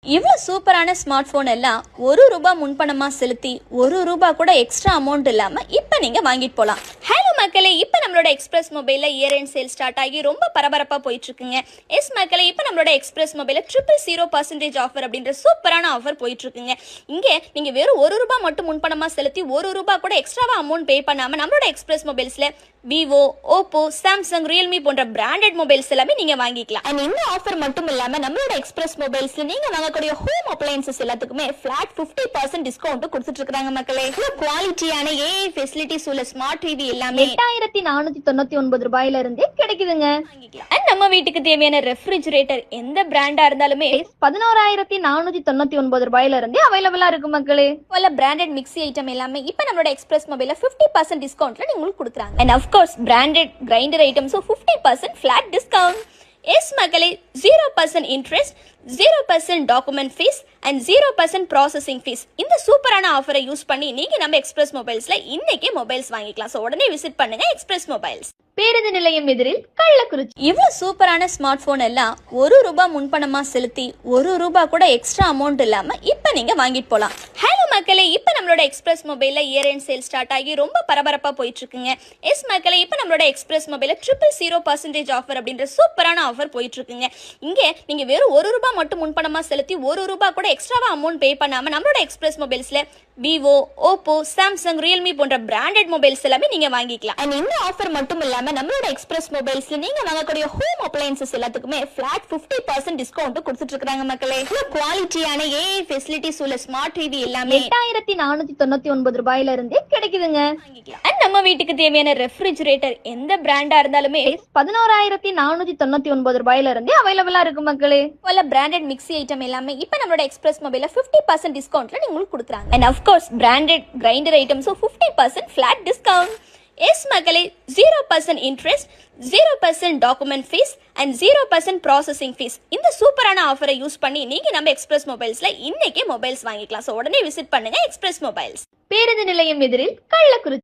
இவ்வளோ சூப்பரான smart phone எல்லாம் ₹1 முன்பணமாக செலுத்தி ₹1 கூட எக்ஸ்ட்ரா அமௌண்ட் இல்லாமல் இப்போ நீங்கள் வாங்கிட்டு போகலாம். ஹலோ மக்களே, இப்போ நம்மளோட எக்ஸ்பிரஸ் மொபைலில் இயர் எண்ட் சேல் ஸ்டார்ட் ஆகி ரொம்ப பரபரப்பாக போயிட்டுருக்குங்க. எஸ் மக்களே, இப்போ நம்மளோட எக்ஸ்பிரஸ் மொபைலில் 0% ஆஃபர் அப்படின்ற சூப்பரான ஆஃபர் போயிட்டுருக்குங்க. இங்கே நீங்கள் வெறும் ₹1 மட்டும் முன்பணமாக செலுத்தி ₹1 கூட எக்ஸ்ட்ராவாக அமௌண்ட் பே பண்ணாமல் நம்மளோட எக்ஸ்பிரஸ் மொபைல்ஸில் விவோ, ஓப்போ, சாம்சங், ரியல்மி போன்ற பிராண்டட் மொபைல்ஸ் எல்லாமே நீங்க வாங்கிக்கலாம். அண்ட் இந்த ஆஃபர் மட்டும் இல்லாம நம்மளோட எக்ஸ்பிரஸ் மொபைல்ஸ்ல நீங்க வாங்கக்கூடிய ஹோம் அப்ளையன்சஸ் எல்லாத்துக்குமே ஃபிளாட் 50% டிஸ்கவுண்ட் கொடுத்துட்டு இருக்காங்க மக்களே. குவாலிட்டியான ஏஐ ஃபெசிலிட்டிஸ் உள்ள ஸ்மார்ட் டிவி எல்லாமே ₹8499 இருந்தே கிடைக்குதுங்க. அண்ட் நம்ம வீட்டுக்கு தேவையான ரெஃப்ரிஜரேட்டர் எந்த பிராண்டா இருந்தாலுமே ₹11499 இருந்தே அவைலபிளா இருக்கு மக்களே. பல பிராண்டட் மிக்ஸி ஐட்டம் எல்லாமே இப்போ நம்மளோட எக்ஸ்பிரஸ் மொபைல்ல 50% டிஸ்கவுண்ட்ல உங்களுக்கு கொடுக்குறாங்க. And of course branded grinder items 50% flat discount. Yes மக்களே, 0% interest, 0% document fees and 0% processing fees. இந்த சூப்பரான ஆஃபரை யூஸ் பண்ணி நீங்க நம்ம எக்ஸ்பிரஸ் மொபைல்ஸ்ல இன்னைக்கே மொபைல்ஸ் வாங்கிக்கலாம். ஸோ உடனே விசிட் பண்ணுங்க எக்ஸ்பிரஸ் மொபைல்ஸ், பேருந்து நிலையம் எதிரில், கள்ளக்குறிச்சி. இவ்வளவு சூப்பரான ஸ்மார்ட் போன் எல்லாம் ₹1 முன்பணமா செலுத்தி ₹1 கூட எக்ஸ்ட்ரா அமௌண்ட் இல்லாம இப்ப நீங்க வாங்கிட்டு போலாம். ஹலோ மக்களே, இப்போ நம்மளோட எக்ஸ்பிரஸ் மொபைலில் இயர் எண்ட் சேல் ஸ்டார்ட் ஆகி ரொம்ப பரபரப்பாக போயிட்டு இருக்குங்க. எஸ் மக்களே, இப்போ நம்மளோட எக்ஸ்பிரஸ் மொபைலில் 0% ஆஃபர் அப்படின்ற சூப்பரான ஆஃபர் போயிட்டு இருக்குங்க. இங்கே நீங்கள் வெறும் ₹1 மட்டும் முன்பணமாக செலுத்தி ₹1 கூட எக்ஸ்ட்ராவாக அமௌண்ட் பே பண்ணாமல் நம்மளோட எக்ஸ்பிரஸ் மொபைல்ஸில் விவோ, ஓப்போ, சாம்சங், ரியல்மி போன்ற பிராண்டட் மொபைல்ஸ் எல்லாமே நீங்க வாங்கிக்கலாம். அண்ட் இந்த ஆஃபர் மட்டும் இல்லாம நம்மளோட எக்ஸ்பிரஸ் மொபைல்ஸ்ல நீங்க வாங்கக்கூடிய ஹோம் அப்ளையன்சஸ் எல்லாத்துக்குமே ஃபிளாட் 50% டிஸ்கவுண்ட் கொடுத்துட்டு இருக்காங்க மக்களே. குவாலிட்டியான ஏஐ ஃபெசிலிட்டிஸ் உள்ள ஸ்மார்ட் டிவி எல்லாமே ₹8499 இருந்தே கிடைக்குதுங்க. அண்ட் நம்ம வீட்டுக்கு தேவையான ரெஃப்ரிஜரேட்டர் எந்த பிராண்டா இருந்தாலுமே ₹11499 இருந்தே அவைலபிளா இருக்கு மக்களே. பல பிராண்டட் மிக்ஸி ஐட்டம் எல்லாமே இப்போ நம்மளோட எக்ஸ்பிரஸ் மொபைல்ல 50% டிஸ்கவுண்ட்ல உங்களுக்கு கொடுக்குறாங்க. And of course branded grinder items 50% flat discount. Yes மக்களே, 0% interest, 0% document fees and 0% processing fees. இந்த சூப்பரான ஆஃபரை யூஸ் பண்ணி நீங்க நம்ம எக்ஸ்பிரஸ் மொபைல்ஸ்ல இன்னைக்கே மொபைல்ஸ் வாங்கிக்கலாம். ஸோ உடனே விசிட் பண்ணுங்க எக்ஸ்பிரஸ் மொபைல்ஸ், பேருந்து நிலையம் எதிரில், கள்ளக்குறிச்சி.